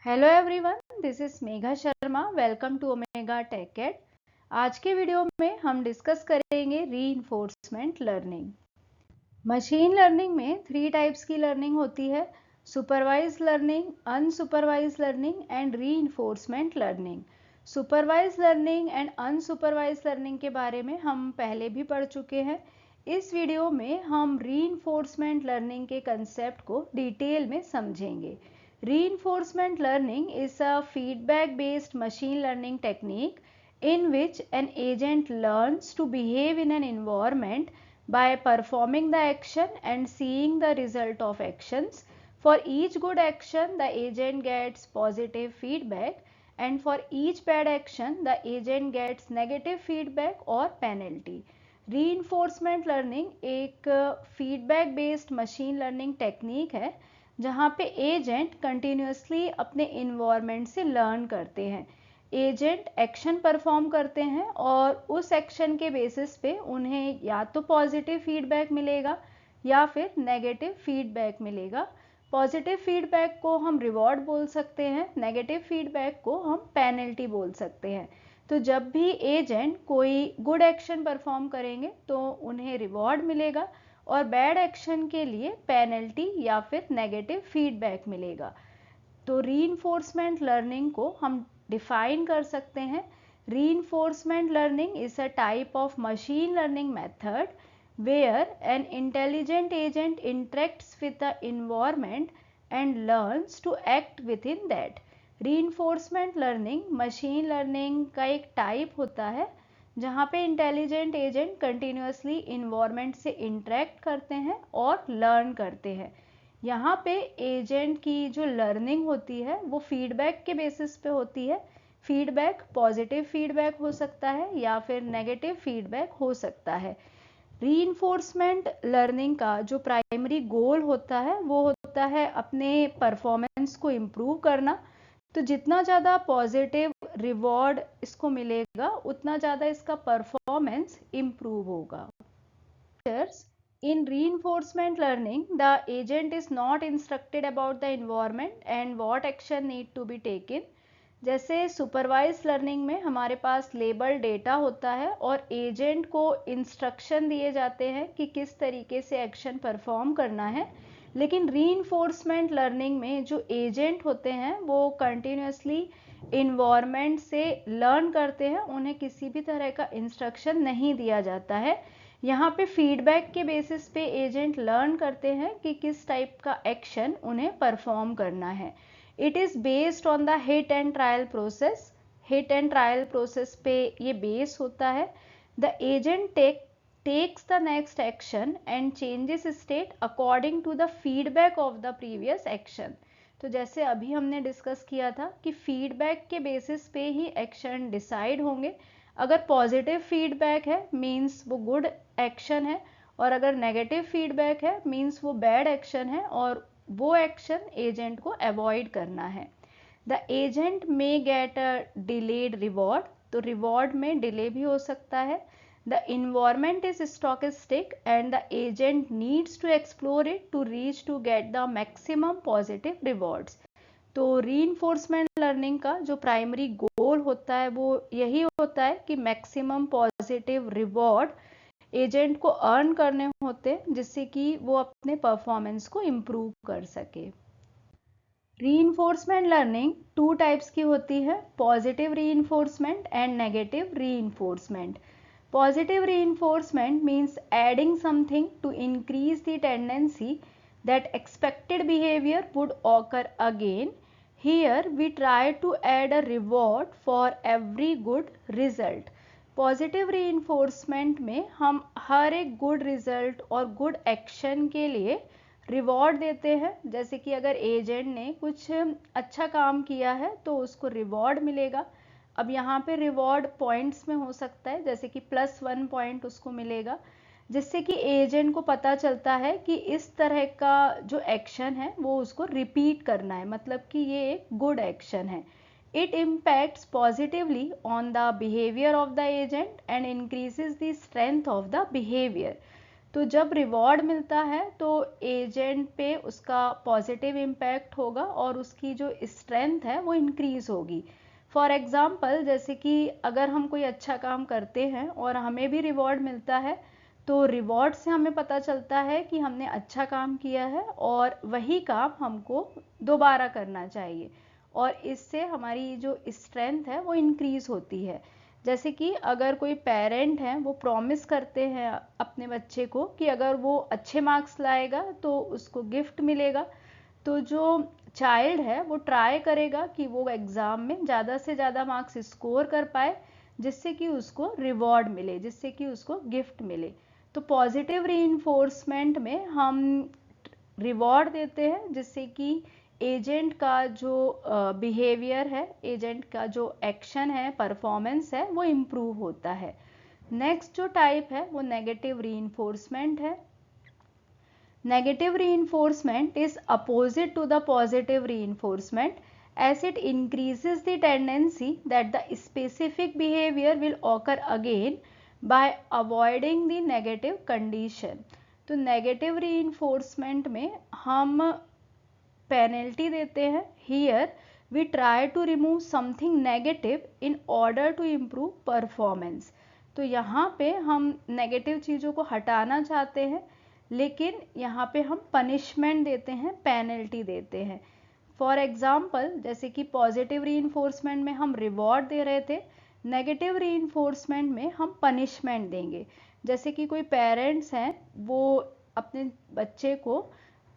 Hello everyone, this is Megha Sharma. Welcome to Omega Tech Ed. आज के video में हम डिस्कस करेंगे रीइंफोर्समेंट लर्निंग। मशीन लर्निंग में 3 टाइप्स की लर्निंग होती है: supervise learning, unsupervise learning and reinforcement learning. Supervise learning and unsupervise learning के बारे में हम पहले भी पढ़ चुके हैं। इस वीडियो में हम रीइंफोर्समेंट लर्निंग के कंसेप्ट को डिटेल में समझेंगे। Reinforcement learning is a feedback-based machine learning technique in which an agent learns to behave in an environment by performing the action and seeing the result of actions. For each good action, the agent gets positive feedback, and for each bad action, the agent gets negative feedback or penalty. Reinforcement learning एक feedback based machine learning technique है जहाँ पे agent continuously अपने environment से learn करते हैं। Agent action perform करते हैं और उस एक्शन के बेसिस पे उन्हें या तो पॉजिटिव फीडबैक मिलेगा या फिर नेगेटिव फीडबैक मिलेगा। पॉजिटिव फीडबैक को हम रिवॉर्ड बोल सकते हैं, नेगेटिव फीडबैक को हम पेनल्टी बोल सकते हैं। तो जब भी एजेंट कोई गुड एक्शन परफॉर्म करेंगे तो उन्हें रिवॉर्ड मिलेगा और बैड एक्शन के लिए पेनल्टी या फिर नेगेटिव फीडबैक मिलेगा। तो रीइंफोर्समेंट लर्निंग को हम डिफाइन कर सकते हैं। Reinforcement learning is a type of machine learning method where an intelligent agent interacts with the environment and learns to act within that. Reinforcement learning machine learning का एक type होता है जहाँ पे इंटेलिजेंट एजेंट कंटिन्यूसली इन्वायरमेंट से interact करते हैं और लर्न करते हैं। यहाँ पे एजेंट की जो लर्निंग होती है वो फीडबैक के बेसिस पे होती है। फीडबैक पॉजिटिव फीडबैक हो सकता है या फिर नेगेटिव फीडबैक हो सकता है। रीइंफोर्समेंट लर्निंग का जो प्राइमरी गोल होता है वो होता है अपने परफॉर्मेंस को इम्प्रूव करना। तो जितना ज़्यादा पॉजिटिव रिवॉर्ड इसको मिलेगा उतना ज़्यादा इसका परफॉर्मेंस इम्प्रूव होगा। In reinforcement learning, the agent is not instructed about the environment and what action need to be taken. जैसे सुपरवाइज लर्निंग में हमारे पास लेबल डेटा होता है और एजेंट को इंस्ट्रक्शन दिए जाते हैं कि किस तरीके से एक्शन परफॉर्म करना है। लेकिन रीइंफोर्समेंट लर्निंग में जो एजेंट होते हैं वो कंटिन्यूसली इन्वायरमेंट से लर्न करते हैं, उन्हें किसी भी तरह का इंस्ट्रक्शन नहीं दिया जाता है। यहाँ पे फीडबैक के बेसिस पे एजेंट लर्न करते हैं कि किस टाइप का एक्शन उन्हें परफॉर्म करना है। It is based on the hit and trial process. Hit and trial process पे ये बेस होता है। The agent takes the next action and changes state according to the feedback of the previous action. तो जैसे अभी हमने discuss किया था कि फीडबैक के बेसिस पे ही एक्शन डिसाइड होंगे। अगर पॉजिटिव फीडबैक है मीन्स वो गुड एक्शन है, और अगर नेगेटिव फीडबैक है मीन्स वो बैड एक्शन है और वो एक्शन एजेंट को अवॉइड करना है। The agent may get a delayed reward. तो रिवॉर्ड में डिले भी हो सकता है। The environment is stochastic and the agent needs to explore it to reach to get the maximum positive rewards. तो रीइंफोर्समेंट लर्निंग का जो प्राइमरी गोल होता है वो यही होता है कि मैक्सिमम पॉजिटिव रिवॉर्ड एजेंट को अर्न करने होते हैं जिससे कि वो अपने परफॉर्मेंस को इम्प्रूव कर सके। रीइंफोर्समेंट लर्निंग 2 टाइप्स की होती है: positive reinforcement and negative reinforcement. Positive reinforcement means adding something to increase the tendency that expected behavior would occur again. Here we try to add a reward for every good result. Positive reinforcement में हम हर एक good result और good action के लिए reward देते हैं। जैसे कि अगर एजेंट ने कुछ अच्छा काम किया है तो उसको रिवॉर्ड मिलेगा। अब यहाँ पे रिवॉर्ड पॉइंट्स में हो सकता है, जैसे कि +1 पॉइंट उसको मिलेगा, जिससे कि एजेंट को पता चलता है कि इस तरह का जो एक्शन है वो उसको रिपीट करना है, मतलब कि ये एक गुड एक्शन है। It impacts positively on the behaviour of the agent and increases the strength of the behaviour. तो जब रिवॉर्ड मिलता है तो एजेंट पे उसका पॉजिटिव इम्पैक्ट होगा और उसकी जो स्ट्रेंथ है वो इंक्रीज होगी। फॉर एग्जाम्पल, जैसे कि अगर हम कोई अच्छा काम करते हैं और हमें भी रिवॉर्ड मिलता है, तो रिवॉर्ड से हमें पता चलता है कि हमने अच्छा काम किया है और वही काम हमको दोबारा करना चाहिए, और इससे हमारी जो स्ट्रेंथ है वो इंक्रीज होती है। जैसे कि अगर कोई पेरेंट है, वो प्रॉमिस करते हैं अपने बच्चे को कि अगर वो अच्छे मार्क्स लाएगा तो उसको गिफ्ट मिलेगा, तो जो चाइल्ड है वो ट्राई करेगा कि वो एग्ज़ाम में ज़्यादा से ज़्यादा मार्क्स स्कोर कर पाए, जिससे कि उसको रिवॉर्ड मिले, जिससे कि उसको गिफ्ट मिले। तो पॉजिटिव रीइंफोर्समेंट में हम रिवॉर्ड देते हैं, जिससे कि एजेंट का जो बिहेवियर है, एजेंट का जो एक्शन है, परफॉर्मेंस है, वो इम्प्रूव होता है। नेक्स्ट जो टाइप है वो नेगेटिव रीइंफोर्समेंट है। Negative reinforcement is opposite to the positive reinforcement, as it increases the tendency that the specific behavior will occur again by avoiding the negative condition. तो negative reinforcement में हम penalty देते हैं। Here we try to remove something negative in order to improve performance. तो यहाँ पे हम negative चीज़ों को हटाना चाहते हैं, लेकिन यहाँ पे हम पनिशमेंट देते हैं, पेनल्टी देते हैं। फॉर एग्जाम्पल, जैसे कि पॉजिटिव रीइंफोर्समेंट में हम रिवॉर्ड दे रहे थे, नेगेटिव रीइंफोर्समेंट में हम पनिशमेंट देंगे। जैसे कि कोई पेरेंट्स हैं, वो अपने बच्चे को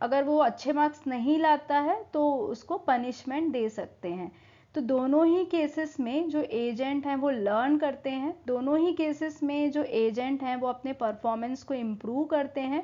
अगर वो अच्छे मार्क्स नहीं लाता है तो उसको पनिशमेंट दे सकते हैं। तो दोनों ही केसेस में जो एजेंट हैं वो लर्न करते हैं, दोनों ही केसेस में जो एजेंट हैं वो अपने परफॉर्मेंस को इम्प्रूव करते हैं।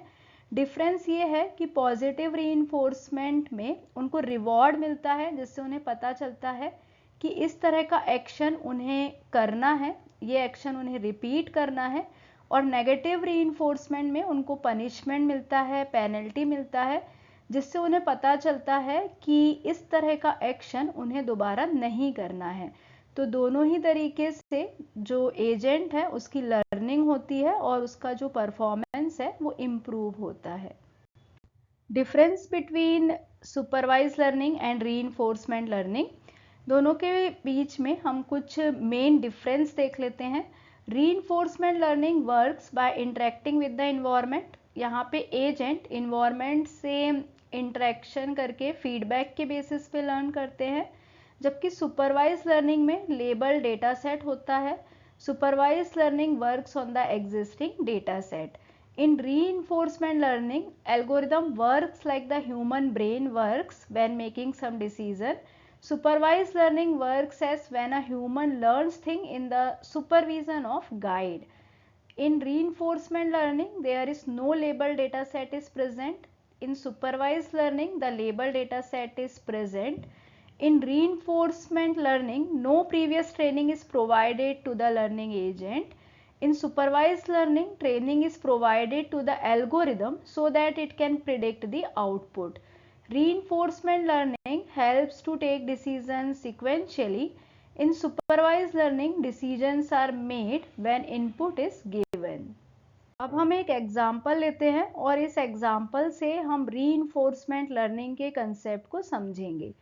डिफरेंस ये है कि पॉजिटिव रीइंफोर्समेंट में उनको रिवॉर्ड मिलता है, जिससे उन्हें पता चलता है कि इस तरह का एक्शन उन्हें करना है, ये एक्शन उन्हें रिपीट करना है। और नेगेटिव रीइंफोर्समेंट में उनको पनिशमेंट मिलता है, पेनल्टी मिलता है, जिससे उन्हें पता चलता है कि इस तरह का एक्शन उन्हें दोबारा नहीं करना है। तो दोनों ही तरीके से जो एजेंट है उसकी लर्निंग होती है और उसका जो परफॉर्मेंस है वो इम्प्रूव होता है। Difference between supervise learning and reinforcement learning, दोनों के बीच में हम कुछ मेन डिफरेंस देख लेते हैं। Reinforcement learning works by interacting with the environment. यहाँ पे एजेंट इन्वायरमेंट से इंटरेक्शन करके फीडबैक के बेसिस पे लर्न करते हैं, जबकि सुपरवाइज लर्निंग में लेबल डेटा सेट होता है। Supervise learning works on the existing data set. In reinforcement learning, algorithm works like the human brain works when making some decision. Supervised learning works as when a human learns things in the supervision of guide. In reinforcement learning, there is no label data set is present. In supervised learning, the label data set is present. In reinforcement learning, no previous training is provided to the learning agent. In supervised learning, training is provided to the algorithm so that it can predict the output. Reinforcement learning helps to take decisions sequentially. In supervised learning, decisions are made when input is given. अब हम एक example लेते हैं और इस example से हम reinforcement learning के कंसेप्ट को समझेंगे।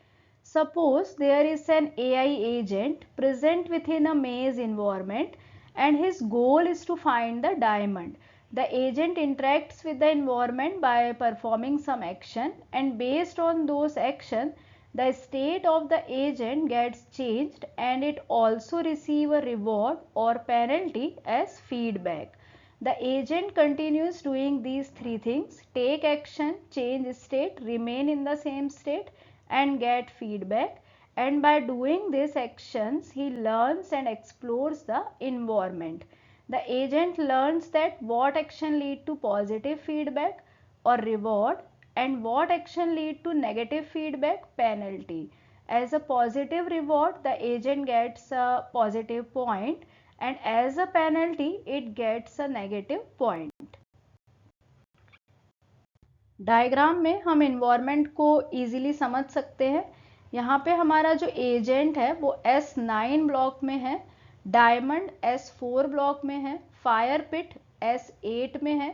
Suppose there is an AI agent present within a maze environment and his goal is to find the diamond. The agent interacts with the environment by performing some action, and based on those actions, the state of the agent gets changed and it also receives a reward or penalty as feedback. The agent continues doing these three things: take action, change state, remain in the same state, and get feedback. And by doing these actions, he learns and explores the environment. The agent learns that what action lead to positive feedback or reward and what action lead to negative feedback, penalty. As a positive reward, the agent gets a positive point, and as a penalty, it gets a negative point. Diagram में हम environment को easily समझ सकते हैं। यहाँ पे हमारा जो एजेंट है वो S9 ब्लॉक में है, डायमंड S4 ब्लॉक में है, फायर पिट S8 में है,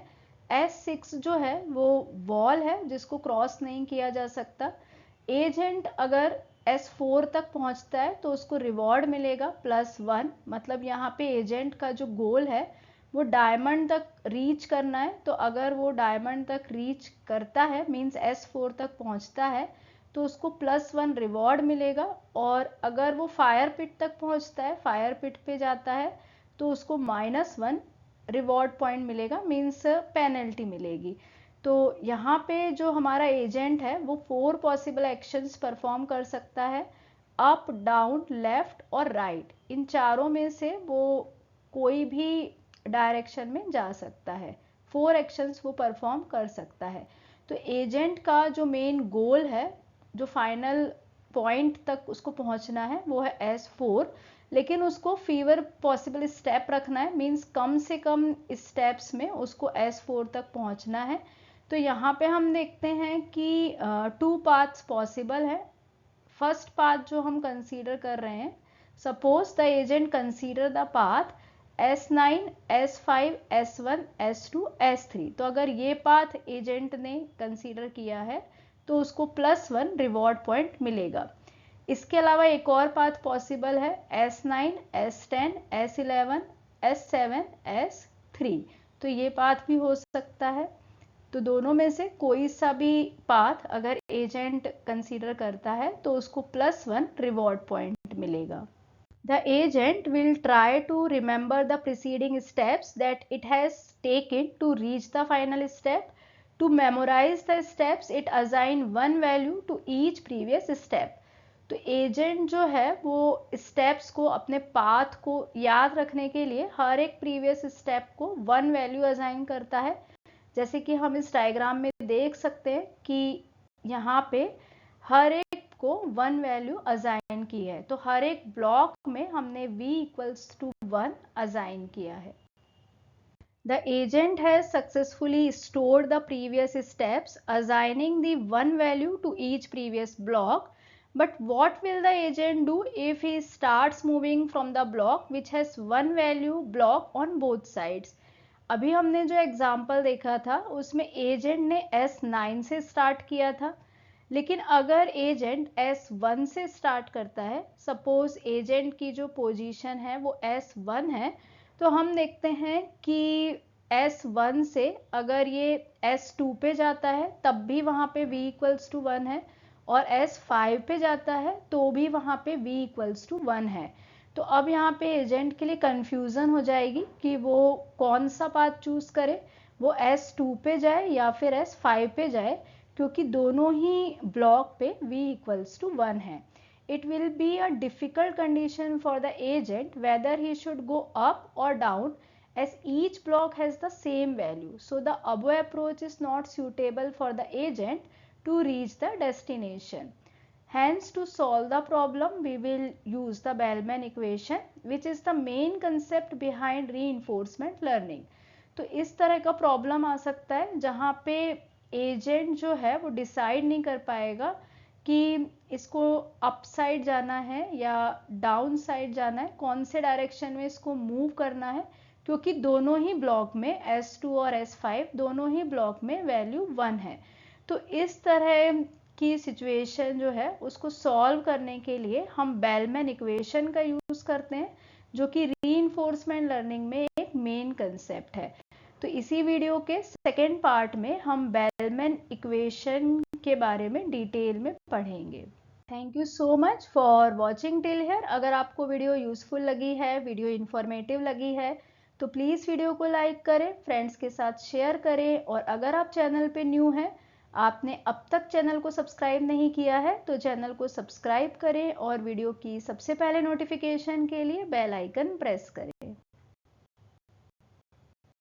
S6 जो है वो वॉल है जिसको क्रॉस नहीं किया जा सकता। एजेंट अगर S4 तक पहुंचता है तो उसको रिवॉर्ड मिलेगा +1, मतलब यहाँ पे एजेंट का जो गोल है वो डायमंड तक रीच करना है। तो अगर वो डायमंड तक रीच करता है, मींस S4 तक पहुंचता है, तो उसको +1 रिवॉर्ड मिलेगा। और अगर वो फायर पिट तक पहुंचता है, फायर पिट पे जाता है, तो उसको -1 रिवॉर्ड पॉइंट मिलेगा, मीन्स पेनल्टी मिलेगी। तो यहाँ पे जो हमारा एजेंट है वो 4 पॉसिबल एक्शंस परफॉर्म कर सकता है, अप, डाउन, लेफ्ट और राइट। इन चारों में से वो कोई भी डायरेक्शन में जा सकता है। 4 एक्शंस वो परफॉर्म कर सकता है। तो एजेंट का जो मेन गोल है, जो फाइनल पॉइंट तक उसको पहुंचना है, वो है S4, लेकिन उसको फीवर पॉसिबल स्टेप रखना है, मींस कम से कम स्टेप्स में उसको S4 तक पहुंचना है। तो यहाँ पे हम देखते हैं कि 2 पाथ्स पॉसिबल है। फर्स्ट पाथ जो हम कंसीडर कर रहे हैं, suppose the agent consider the path S9, S5, S1, S2, S3। तो अगर ये पाथ एजेंट ने कंसीडर किया है तो उसको +1 रिवॉर्ड पॉइंट मिलेगा। इसके अलावा एक और पाथ पॉसिबल है S9, S10, S11, S7, S3। तो ये पाथ भी हो सकता है। तो दोनों में से कोई सा भी पाथ अगर एजेंट कंसीडर करता है तो उसको +1 रिवॉर्ड पॉइंट मिलेगा। The agent will try to remember the preceding steps that it has taken to reach the final step. To memorize the steps, it assign 1 value to each previous step. तो agent जो है वो steps को, अपने path को याद रखने के लिए हर एक प्रीवियस स्टेप को 1 वैल्यू असाइन करता है। जैसे कि हम इस डायग्राम में देख सकते हैं कि यहाँ पे हर एक को 1 वैल्यू असाइन की है। तो हर एक ब्लॉक में हमने v=1 असाइन किया है। The agent has successfully stored the previous steps, assigning the 1 value to each previous block. But what will the agent do if he starts moving from the block which has 1 value block on both sides? अभी हमने जो example देखा था उसमें agent ने S9 से start किया था, लेकिन अगर एजेंट S1 से स्टार्ट करता है, सपोज एजेंट की जो पोजीशन है वो S1 है, तो हम देखते हैं कि S1 से अगर ये S2 पे जाता है तब भी वहाँ पे v=1 है, और S5 पे जाता है तो भी वहाँ पे v=1 है। तो अब यहाँ पे एजेंट के लिए कंफ्यूजन हो जाएगी कि वो कौन सा पाथ चूज करे, वो S2 पे जाए या फिर S5 पे जाए, क्योंकि दोनों ही ब्लॉक पे v=1 है। It will be a difficult condition for the agent whether he should go up or down, as each block has the same value. So the above approach is not suitable for the agent to reach the destination. Hence, to solve the problem, we will use the Bellman equation, which is the main concept behind reinforcement learning. तो इस तरह का problem आ सकता है जहाँ पे agent जो है वो डिसाइड नहीं कर पाएगा कि इसको अप साइड जाना है या डाउन साइड जाना है, कौन से डायरेक्शन में इसको मूव करना है, क्योंकि दोनों ही ब्लॉक में S2 और S5 दोनों ही ब्लॉक में वैल्यू 1 है। तो इस तरह की सिचुएशन जो है उसको सॉल्व करने के लिए हम बेलमैन इक्वेशन का यूज करते हैं, जो कि रीइंफोर्समेंट लर्निंग में एक मेन कंसेप्ट है। तो इसी वीडियो के सेकेंड पार्ट में हम बेलमैन इक्वेशन के बारे में डिटेल में पढ़ेंगे। Thank you so much for watching till here. अगर आपको वीडियो यूजफुल लगी है, वीडियो इंफॉर्मेटिव लगी है, तो प्लीज़ वीडियो को लाइक करें, फ्रेंड्स के साथ शेयर करें, और अगर आप चैनल पे न्यू हैं, आपने अब तक चैनल को सब्सक्राइब नहीं किया है, तो चैनल को सब्सक्राइब करें और वीडियो की सबसे पहले नोटिफिकेशन के लिए बेल आइकन प्रेस करें।